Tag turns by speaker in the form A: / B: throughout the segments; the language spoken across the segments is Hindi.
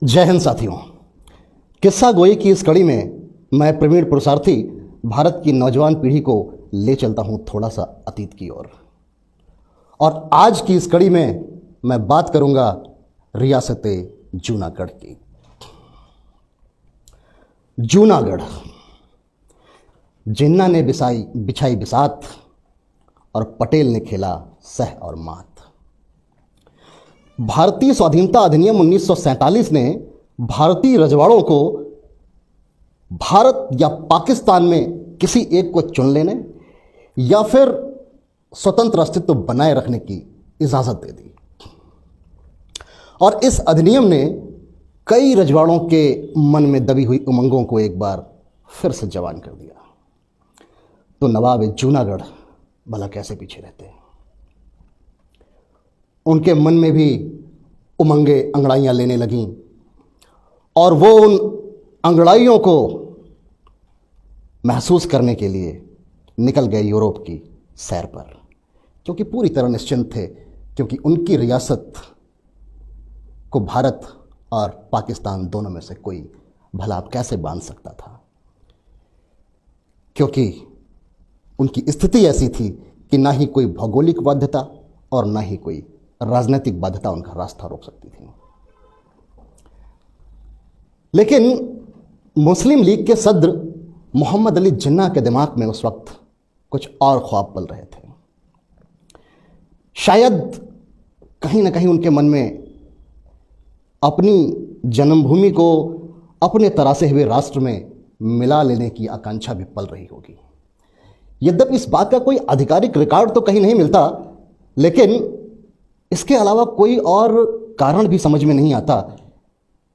A: जय हिंद साथियों। किस्सा गोई की इस कड़ी में मैं प्रवीण पुरुषार्थी भारत की नौजवान पीढ़ी को ले चलता हूं थोड़ा सा अतीत की ओर। और आज की इस कड़ी में मैं बात करूंगा रियासत जूनागढ़ की। जूनागढ़, जिन्ना ने बिछाई बिसात और पटेल ने खेला सह और मात। भारतीय स्वाधीनता अधिनियम 1947 ने भारतीय रजवाड़ों को भारत या पाकिस्तान में किसी एक को चुन लेने या फिर स्वतंत्र अस्तित्व बनाए रखने की इजाजत दे दी। और इस अधिनियम ने कई रजवाड़ों के मन में दबी हुई उमंगों को एक बार फिर से जवान कर दिया। तो नवाब जूनागढ़ भला कैसे पीछे रहते। उनके मन में भी उमंगे अंगड़ाइयां लेने लगीं और वो उन अंगड़ाइयों को महसूस करने के लिए निकल गए यूरोप की सैर पर, क्योंकि पूरी तरह निश्चिंत थे, क्योंकि उनकी रियासत को भारत और पाकिस्तान दोनों में से कोई भला आप कैसे बांध सकता था, क्योंकि उनकी स्थिति ऐसी थी कि ना ही कोई भौगोलिक बाध्यता और ना ही कोई राजनीतिक बाध्यता उनका रास्ता रोक सकती थी। लेकिन मुस्लिम लीग के सदर मोहम्मद अली जिन्ना के दिमाग में उस वक्त कुछ और ख्वाब पल रहे थे। शायद कहीं ना कहीं उनके मन में अपनी जन्मभूमि को अपने तरासे हुए राष्ट्र में मिला लेने की आकांक्षा भी पल रही होगी। यद्यपि इस बात का कोई आधिकारिक रिकॉर्ड तो कहीं नहीं मिलता, लेकिन इसके अलावा कोई और कारण भी समझ में नहीं आता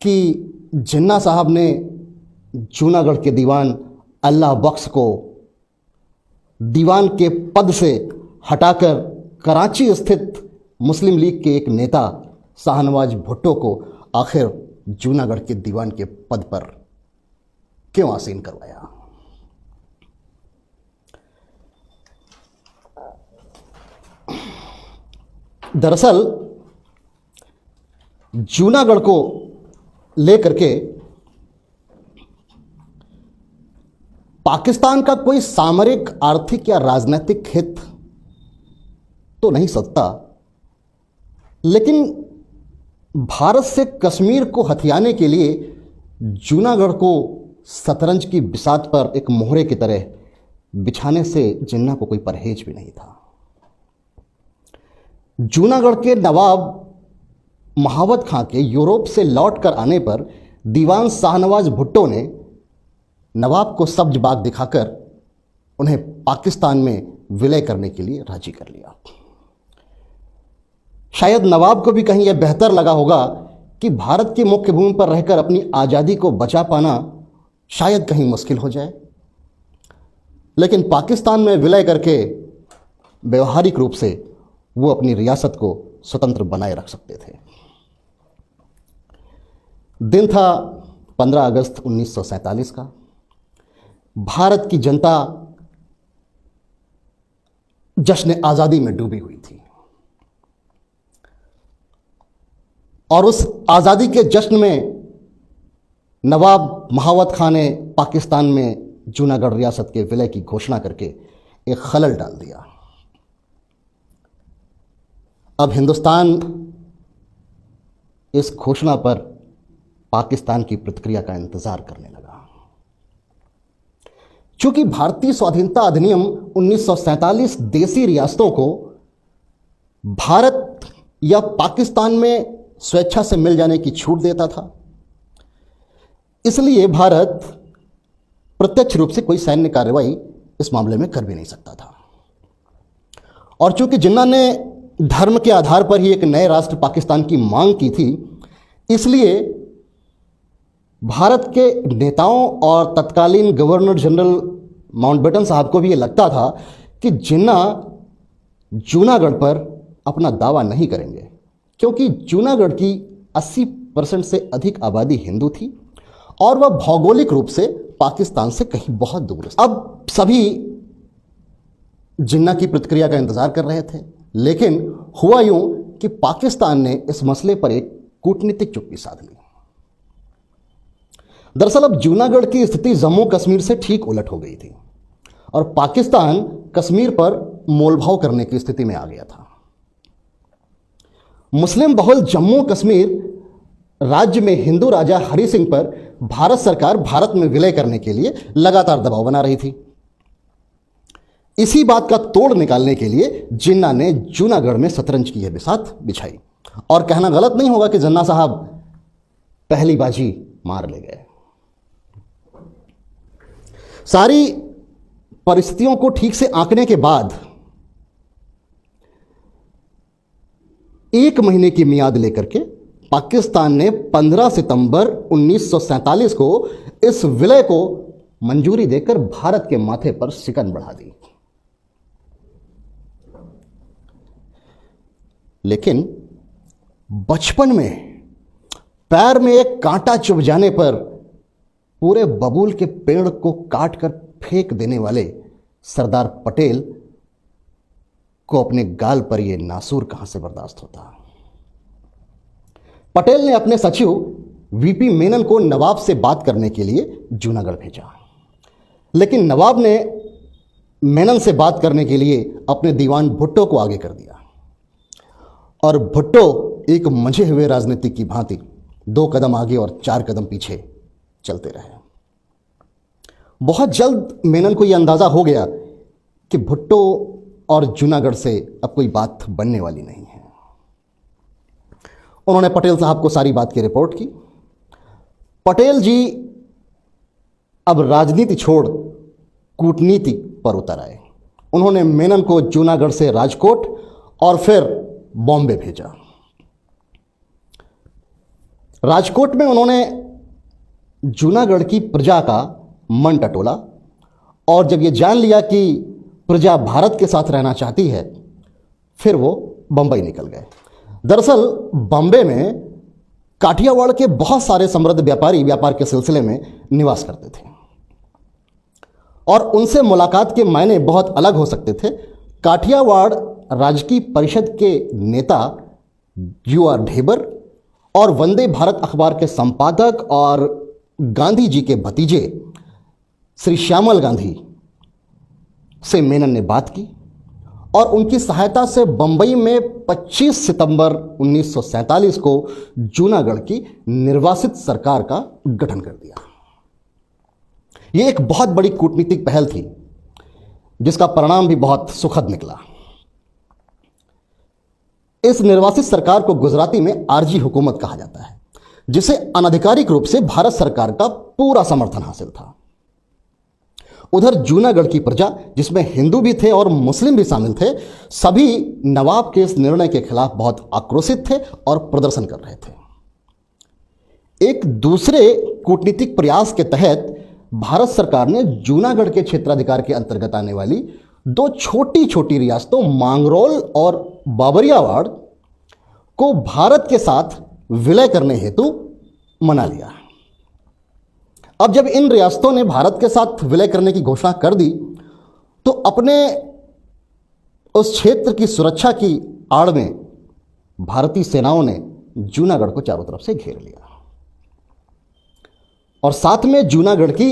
A: कि जिन्ना साहब ने जूनागढ़ के दीवान अल्लाह बख्श को दीवान के पद से हटाकर कराची स्थित मुस्लिम लीग के एक नेता शाहनवाज भुट्टो को आखिर जूनागढ़ के दीवान के पद पर क्यों आसीन करवाया। दरअसल जूनागढ़ को लेकर के पाकिस्तान का कोई सामरिक, आर्थिक या राजनीतिक हित तो नहीं सकता, लेकिन भारत से कश्मीर को हथियाने के लिए जूनागढ़ को शतरंज की बिसात पर एक मोहरे की तरह बिछाने से जिन्ना को कोई परहेज भी नहीं था। जूनागढ़ के नवाब महावत खां के यूरोप से लौट कर आने पर दीवान शाहनवाज भुट्टो ने नवाब को सब्ज बाग दिखाकर उन्हें पाकिस्तान में विलय करने के लिए राजी कर लिया। शायद नवाब को भी कहीं यह बेहतर लगा होगा कि भारत की मुख्य भूमि पर रहकर अपनी आज़ादी को बचा पाना शायद कहीं मुश्किल हो जाए, लेकिन पाकिस्तान में विलय करके व्यवहारिक रूप से वो अपनी रियासत को स्वतंत्र बनाए रख सकते थे। दिन था 15 अगस्त 1947 का। भारत की जनता जश्न आज़ादी में डूबी हुई थी और उस आज़ादी के जश्न में नवाब महावत खां ने पाकिस्तान में जूनागढ़ रियासत के विलय की घोषणा करके एक खलल डाल दिया। अब हिंदुस्तान इस घोषणा पर पाकिस्तान की प्रतिक्रिया का इंतजार करने लगा। चूंकि भारतीय स्वाधीनता अधिनियम 1947 देसी रियासतों को भारत या पाकिस्तान में स्वेच्छा से मिल जाने की छूट देता था, इसलिए भारत प्रत्यक्ष रूप से कोई सैन्य कार्रवाई इस मामले में कर भी नहीं सकता था। और चूंकि जिन्ना ने धर्म के आधार पर ही एक नए राष्ट्र पाकिस्तान की मांग की थी, इसलिए भारत के नेताओं और तत्कालीन गवर्नर जनरल माउंटबेटन साहब को भी ये लगता था कि जिन्ना जूनागढ़ पर अपना दावा नहीं करेंगे, क्योंकि जूनागढ़ की 80% से अधिक आबादी हिंदू थी और वह भौगोलिक रूप से पाकिस्तान से कहीं बहुत दूर है। अब सभी जिन्ना की प्रतिक्रिया का इंतजार कर रहे थे, लेकिन हुआ यूं कि पाकिस्तान ने इस मसले पर एक कूटनीतिक चुप्पी साध ली। दरअसल अब जूनागढ़ की स्थिति जम्मू कश्मीर से ठीक उलट हो गई थी और पाकिस्तान कश्मीर पर मोलभाव करने की स्थिति में आ गया था। मुस्लिम बहुल जम्मू कश्मीर राज्य में हिंदू राजा हरि सिंह पर भारत सरकार भारत में विलय करने के लिए लगातार दबाव बना रही थी। इसी बात का तोड़ निकालने के लिए जिन्ना ने जूनागढ़ में शतरंज की यह बिसात बिछाई और कहना गलत नहीं होगा कि जिन्ना साहब पहली बाजी मार ले गए। सारी परिस्थितियों को ठीक से आंकने के बाद 1 महीने की मियाद लेकर के पाकिस्तान ने 15 सितंबर 1947 को इस विलय को मंजूरी देकर भारत के माथे पर शिकन बढ़ा दी। लेकिन बचपन में पैर में एक कांटा चुभ जाने पर पूरे बबूल के पेड़ को काटकर फेंक देने वाले सरदार पटेल को अपने गाल पर यह नासूर कहां से बर्दाश्त होता। पटेल ने अपने सचिव वीपी मेनन को नवाब से बात करने के लिए जूनागढ़ भेजा, लेकिन नवाब ने मेनन से बात करने के लिए अपने दीवान भुट्टो को आगे कर दिया और भुट्टो एक मंझे हुए राजनीतिक की भांति 2 कदम आगे और 4 कदम पीछे चलते रहे। बहुत जल्द मेनन को यह अंदाजा हो गया कि भुट्टो और जूनागढ़ से अब कोई बात बनने वाली नहीं है। उन्होंने पटेल साहब को सारी बात की रिपोर्ट की। पटेल जी अब राजनीति छोड़ कूटनीति पर उतर आए। उन्होंने मेनन को जूनागढ़ से राजकोट और फिर बॉम्बे भेजा। राजकोट में उन्होंने जूनागढ़ की प्रजा का मन टटोला और जब यह जान लिया कि प्रजा भारत के साथ रहना चाहती है, फिर वो बंबई निकल गए। दरअसल बॉम्बे में काठियावाड़ के बहुत सारे समृद्ध व्यापारी व्यापार के सिलसिले में निवास करते थे और उनसे मुलाकात के मायने बहुत अलग हो सकते थे। काठियावाड़ राजकीय परिषद के नेता UR ढेबर और वंदे भारत अखबार के संपादक और गांधी जी के भतीजे श्री श्यामल गांधी से मेनन ने बात की और उनकी सहायता से बंबई में 25 सितंबर 1947 को जूनागढ़ की निर्वासित सरकार का गठन कर दिया। यह एक बहुत बड़ी कूटनीतिक पहल थी जिसका परिणाम भी बहुत सुखद निकला। इस निर्वासित सरकार को गुजराती में आरजी हुकूमत कहा जाता है, जिसे अनधिकारिक रूप से भारत सरकार का पूरा समर्थन हासिल था। उधर जूनागढ़ की प्रजा, जिसमें हिंदू भी थे और मुस्लिम भी शामिल थे, सभी नवाब के इस निर्णय के खिलाफ बहुत आक्रोशित थे और प्रदर्शन कर रहे थे। एक दूसरे कूटनीतिक प्रयास के तहत भारत सरकार ने जूनागढ़ के क्षेत्राधिकार के अंतर्गत आने वाली 2 छोटी छोटी रियासतों मांगरोल और बाबरियावाड़ को भारत के साथ विलय करने हेतु मना लिया। अब जब इन रियासतों ने भारत के साथ विलय करने की घोषणा कर दी तो अपने उस क्षेत्र की सुरक्षा की आड़ में भारतीय सेनाओं ने जूनागढ़ को चारों तरफ से घेर लिया और साथ में जूनागढ़ की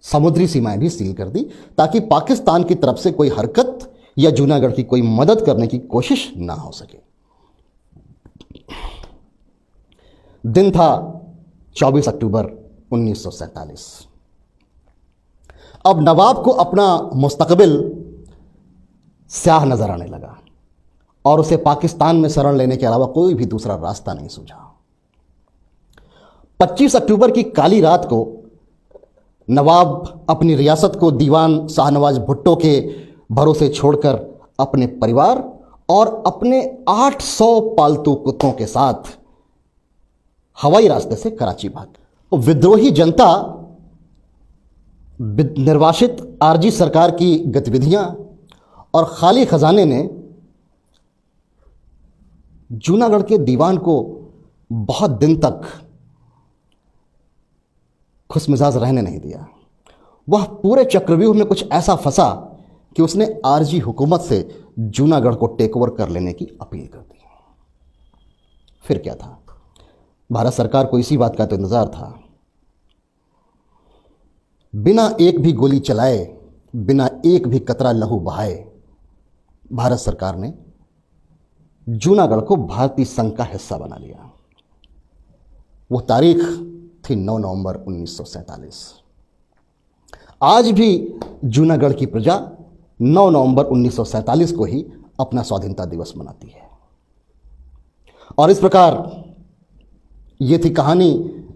A: समुद्री सीमाएं भी सील कर दी ताकि पाकिस्तान की तरफ से कोई हरकत या जूनागढ़ की कोई मदद करने की कोशिश ना हो सके। दिन था 24 अक्टूबर 1947। अब नवाब को अपना मुस्तकबिल स्याह नजर आने लगा और उसे पाकिस्तान में शरण लेने के अलावा कोई भी दूसरा रास्ता नहीं सूझा। 25 अक्टूबर की काली रात को नवाब अपनी रियासत को दीवान शाहनवाज भुट्टो के भरोसे छोड़कर अपने परिवार और अपने 800 पालतू कुत्तों के साथ हवाई रास्ते से कराची भाग। विद्रोही जनता निर्वासित आरजी सरकार की गतिविधियां और खाली खजाने ने जूनागढ़ के दीवान को बहुत दिन तक खुशमिजाज रहने नहीं दिया। वह पूरे चक्रव्यूह में कुछ ऐसा फंसा कि उसने आरजी हुकूमत से जूनागढ़ को टेक ओवर कर लेने की अपील कर दी। फिर क्या था, भारत सरकार को इसी बात का तो इंतजार था बिना एक भी गोली चलाए, बिना एक भी कतरा लहू बहाए, भारत सरकार ने जूनागढ़ को भारतीय संघ का हिस्सा बना लिया। वो तारीख थी 9 नवंबर 1947। आज भी जूनागढ़ की प्रजा 9 नवंबर 1947 को ही अपना स्वाधीनता दिवस मनाती है। और इस प्रकार ये थी कहानी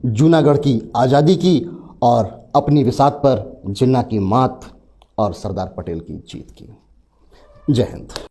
A: जूनागढ़ की आज़ादी की और अपनी विसात पर जिन्ना की मात और सरदार पटेल की जीत की। जय हिंद।